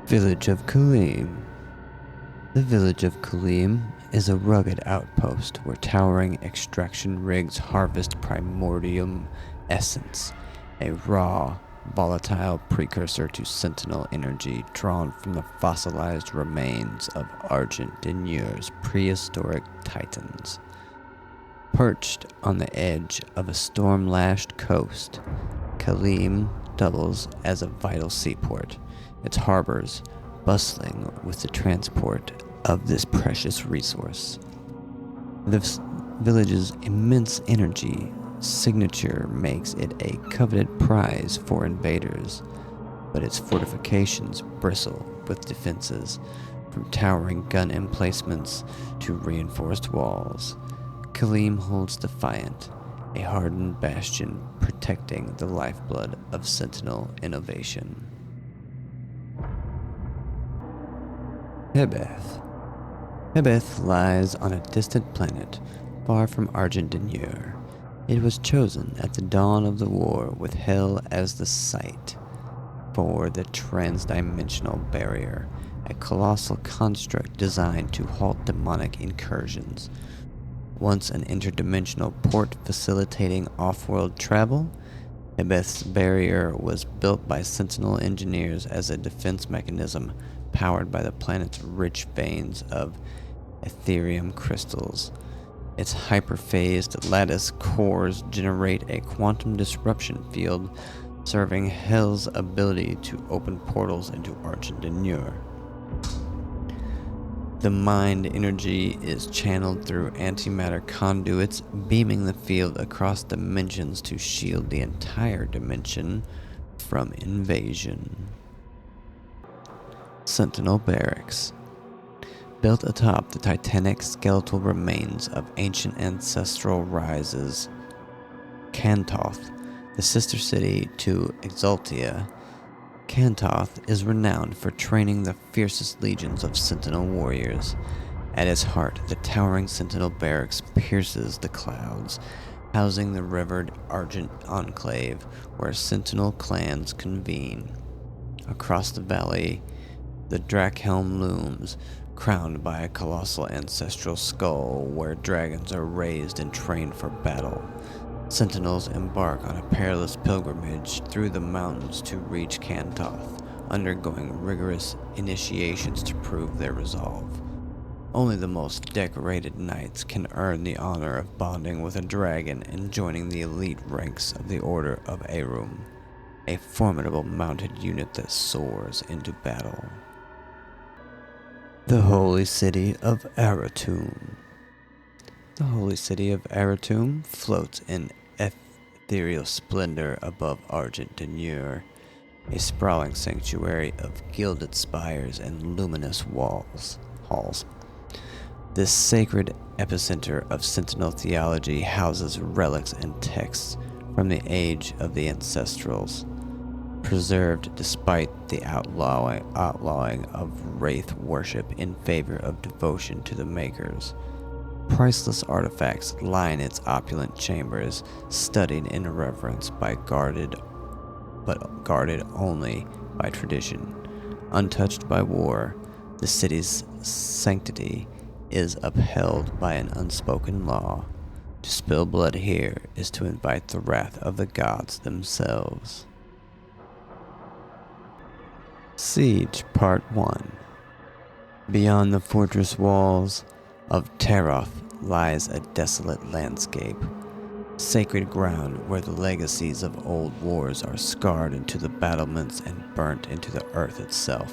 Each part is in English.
Village of Kulim. The village of Kulim is a rugged outpost where towering extraction rigs harvest primordium essence, a raw, volatile precursor to sentinel energy drawn from the fossilized remains of Argent Denure's prehistoric titans. Perched on the edge of a storm-lashed coast, Kulim doubles as a vital seaport, its harbors bustling with the transport of this precious resource. The village's immense energy signature makes it a coveted prize for invaders, but its fortifications bristle with defenses, from towering gun emplacements to reinforced walls. Kulim holds defiant, a hardened bastion protecting the lifeblood of Sentinel innovation. Hebeth. Hebeth lies on a distant planet far from Argent Denure. It was chosen at the dawn of the war with Hell as the site for the transdimensional barrier, a colossal construct designed to halt demonic incursions. Once an interdimensional port facilitating off-world travel, Hebeth's barrier was built by Sentinel engineers as a defense mechanism powered by the planet's rich veins of Ethereum crystals. Its hyperphased lattice cores generate a quantum disruption field, serving Hell's ability to open portals into Argent Denure. The mind energy is channeled through antimatter conduits, beaming the field across dimensions to shield the entire dimension from invasion. Sentinel Barracks. Built atop the titanic skeletal remains of ancient ancestral rises, Kantoth, the sister city to Exaltia, Kantoth is renowned for training the fiercest legions of Sentinel warriors. At its heart, the towering Sentinel Barracks pierces the clouds, housing the revered Argent Enclave, where Sentinel clans convene. Across the valley, the Drakhelm looms, crowned by a colossal ancestral skull where dragons are raised and trained for battle. Sentinels embark on a perilous pilgrimage through the mountains to reach Kantoth, undergoing rigorous initiations to prove their resolve. Only the most decorated knights can earn the honor of bonding with a dragon and joining the elite ranks of the Order of Arum, a formidable mounted unit that soars into battle. The Holy City of Aratum. The Holy City of Aratum floats in ethereal splendor above Argent Denure, a sprawling sanctuary of gilded spires and luminous halls. This sacred epicenter of Sentinel theology houses relics and texts from the age of the Ancestrals, preserved despite the outlawing of wraith worship in favor of devotion to the Makers. Priceless artifacts line its opulent chambers, studied in reverence but guarded only by tradition. Untouched by war, the city's sanctity is upheld by an unspoken law. To spill blood here is to invite the wrath of the gods themselves. Siege Part 1. Beyond the fortress walls of Teroth lies a desolate landscape, sacred ground where the legacies of old wars are scarred into the battlements and burnt into the earth itself.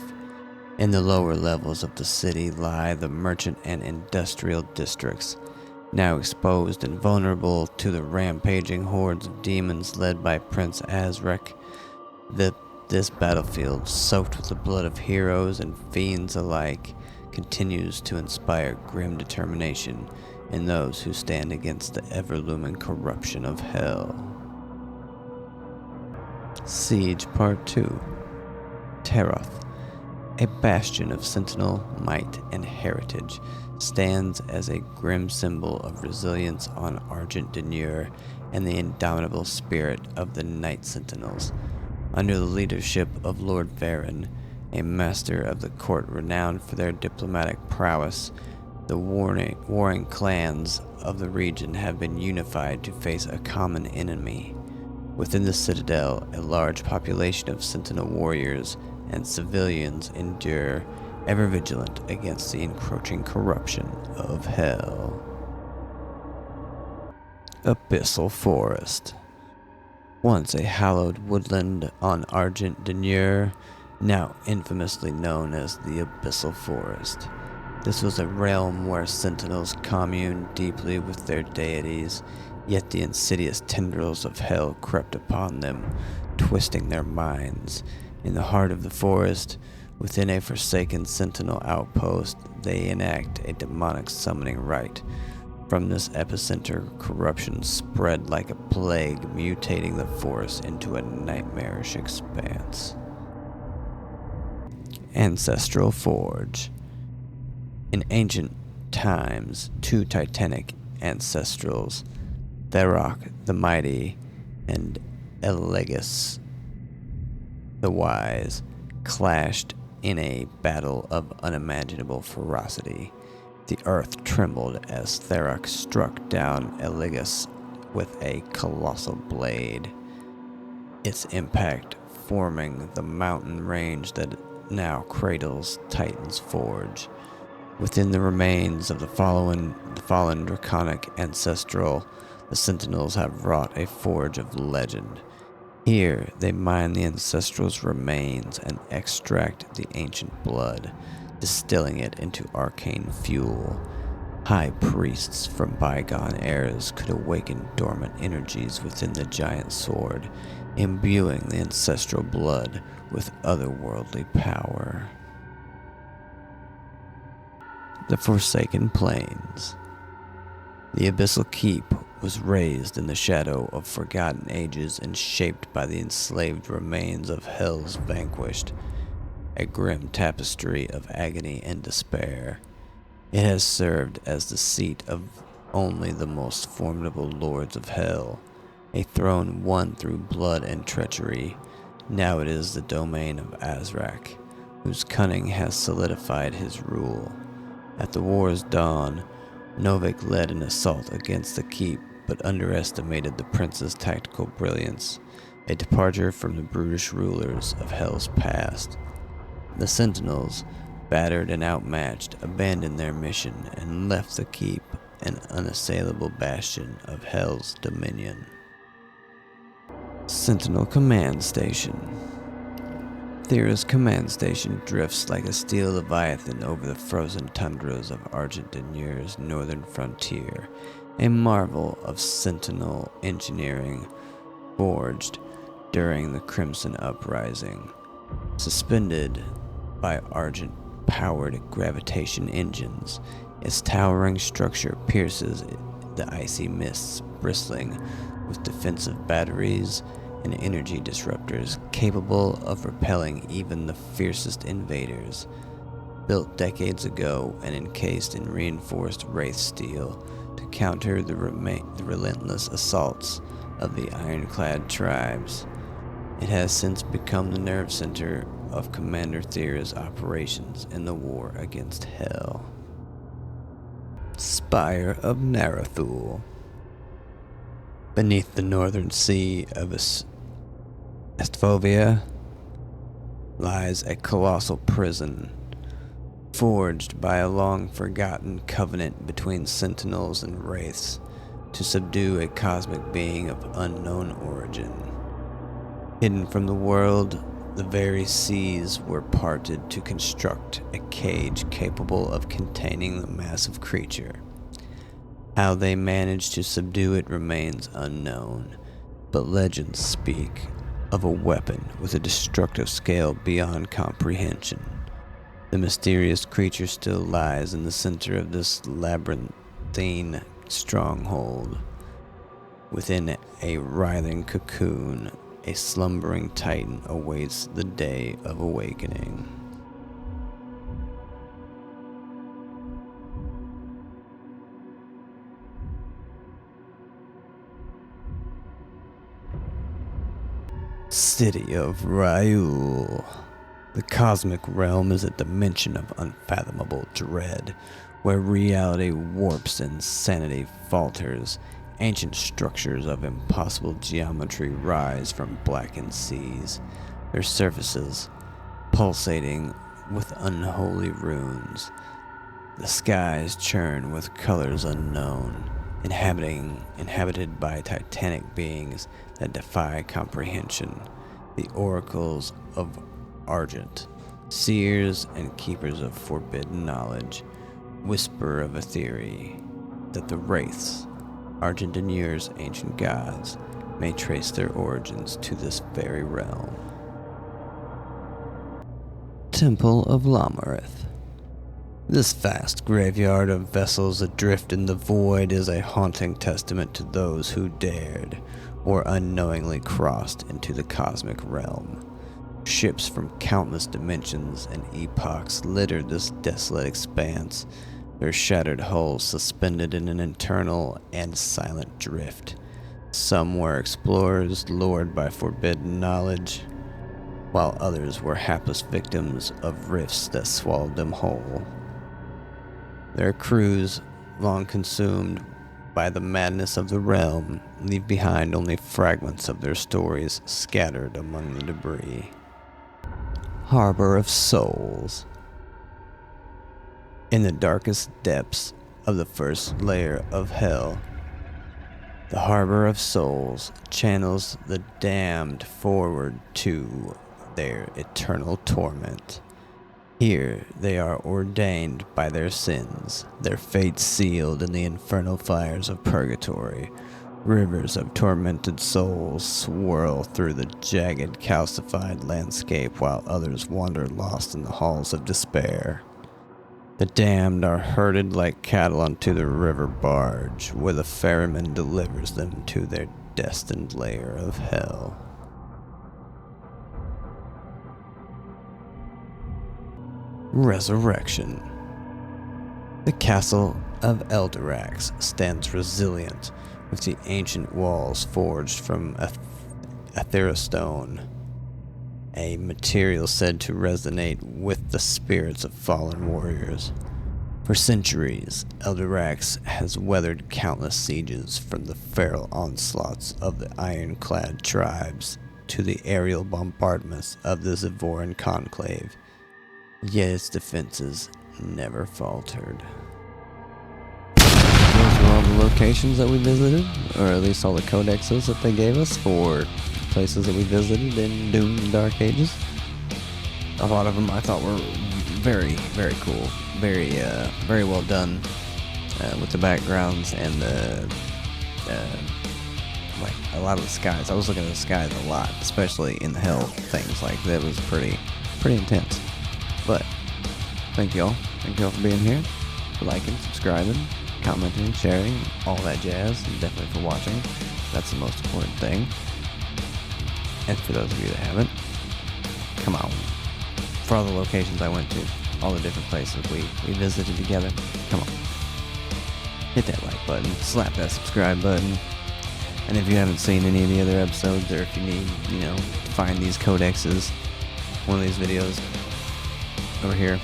In the lower levels of the city lie the merchant and industrial districts, now exposed and vulnerable to the rampaging hordes of demons led by Prince Azrek. This battlefield, soaked with the blood of heroes and fiends alike, continues to inspire grim determination in those who stand against the ever-looming corruption of Hell. Siege Part 2. Teroth, a bastion of Sentinel might and heritage, stands as a grim symbol of resilience on Argent Denure and the indomitable spirit of the Night Sentinels. Under the leadership of Lord Varen, a master of the court renowned for their diplomatic prowess. The warring clans of the region have been unified to face a common enemy. Within the citadel, a large population of sentinel warriors and civilians endure, ever vigilant against the encroaching corruption of hell. Abyssal Forest. Once a hallowed woodland on Argent Denure, now infamously known as the Abyssal Forest. This was a realm where sentinels communed deeply with their deities, yet the insidious tendrils of hell crept upon them, twisting their minds. In the heart of the forest, within a forsaken sentinel outpost, they enact a demonic summoning rite. From this epicenter, corruption spread like a plague, mutating the forest into a nightmarish expanse. Ancestral Forge. In ancient times, two titanic ancestrals, Tharok the Mighty and Elegus the Wise, clashed in a battle of unimaginable ferocity. The earth trembled as Tharok struck down Elegus with a colossal blade, its impact forming the mountain range that now cradles Titan's Forge. Within the remains of the fallen draconic ancestral, the Sentinels have wrought a forge of legend. Here, they mine the ancestral's remains and extract the ancient blood, distilling it into arcane fuel. High priests from bygone eras could awaken dormant energies within the giant sword, imbuing the ancestral blood with otherworldly power. The Forsaken Plains. The Abyssal Keep was raised in the shadow of forgotten ages and shaped by the enslaved remains of Hell's vanquished, a grim tapestry of agony and despair. It has served as the seat of only the most formidable lords of Hell, a throne won through blood and treachery. Now it is the domain of Azrak, whose cunning has solidified his rule. At the war's dawn, Novik led an assault against the keep, but underestimated the prince's tactical brilliance, a departure from the brutish rulers of Hell's past. The Sentinels, battered and outmatched, abandoned their mission and left the keep, an unassailable bastion of Hell's dominion. Sentinel Command Station. Thera's command station drifts like a steel leviathan over the frozen tundras of Argent Denure's northern frontier, a marvel of sentinel engineering forged during the Crimson Uprising. Suspended by Argent-powered gravitation engines, its towering structure pierces the icy mists, bristling with defensive batteries and energy disruptors capable of repelling even the fiercest invaders. Built decades ago and encased in reinforced wraith steel to counter the relentless assaults of the ironclad tribes, it has since become the nerve center of Commander Thera's operations in the war against Hell. Spire of Narathul. Beneath the northern sea of Estvovia lies a colossal prison, forged by a long-forgotten covenant between sentinels and wraiths to subdue a cosmic being of unknown origin. Hidden from the world, the very seas were parted to construct a cage capable of containing the massive creature. How they managed to subdue it remains unknown, but legends speak of a weapon with a destructive scale beyond comprehension. The mysterious creature still lies in the center of this labyrinthine stronghold. Within a writhing cocoon, a slumbering titan awaits the day of awakening. City of Ryul. The cosmic realm is a dimension of unfathomable dread, where reality warps and sanity falters. Ancient structures of impossible geometry rise from blackened seas, their surfaces pulsating with unholy runes. The skies churn with colors unknown, inhabited by titanic beings that defy comprehension. The oracles of Argent, seers and keepers of forbidden knowledge, whisper of a theory that the wraiths, Argentiniers' ancient gods, may trace their origins to this very realm. Temple of Lamarith. This vast graveyard of vessels adrift in the void is a haunting testament to those who dared or unknowingly crossed into the cosmic realm. Ships from countless dimensions and epochs littered this desolate expanse, their shattered hulls suspended in an eternal and silent drift. Some were explorers lured by forbidden knowledge, while others were hapless victims of rifts that swallowed them whole. Their crews, long consumed by the madness of the realm, leave behind only fragments of their stories scattered among the debris. Harbor of Souls. In the darkest depths of the first layer of hell, the Harbor of Souls channels the damned forward to their eternal torment. Here they are ordained by their sins, their fates sealed in the infernal fires of purgatory. Rivers of tormented souls swirl through the jagged, calcified landscape while others wander lost in the halls of despair. The damned are herded like cattle onto the river barge, where the ferryman delivers them to their destined lair of hell. Resurrection. The castle of Elderax stands resilient, with the ancient walls forged from Aetherstone, a material said to resonate with the spirits of fallen warriors. For centuries, Elderax has weathered countless sieges, from the feral onslaughts of the ironclad tribes to the aerial bombardments of the Zavoran conclave. Yet its defenses never faltered. Those were all the locations that we visited, or at least all the codexes that they gave us for places that we visited in Doom the Dark Ages. A lot of them I thought were very, very cool, very well done, with the backgrounds and the like a lot of the skies. I was looking at the skies a lot, especially in the hell things. Like that was pretty intense. But thank y'all for being here, for liking, subscribing, commenting, sharing, all that jazz, and definitely for watching. That's the most important thing. And for those of you that haven't, come on. For all the locations I went to, all the different places we visited together, come on. Hit that like button, slap that subscribe button. And if you haven't seen any of the other episodes, or if you need, to find these codexes, one of these videos, over here,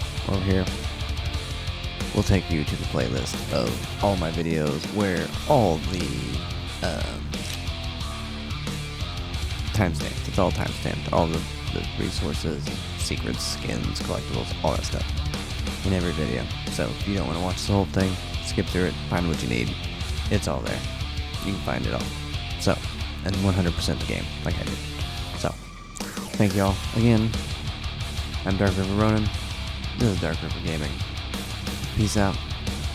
will take you to the playlist of all my videos where all the timestamped. It's all timestamped. All the resources, secrets, skins, collectibles, all that stuff in every video. So if you don't want to watch the whole thing, skip through it, find what you need. It's all there. You can find it all. So, and 100% the game, like I did. So, thank y'all again. I'm Dark River Ronin. This is Dark River Gaming. Peace out,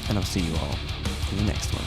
and I'll see you all in the next one.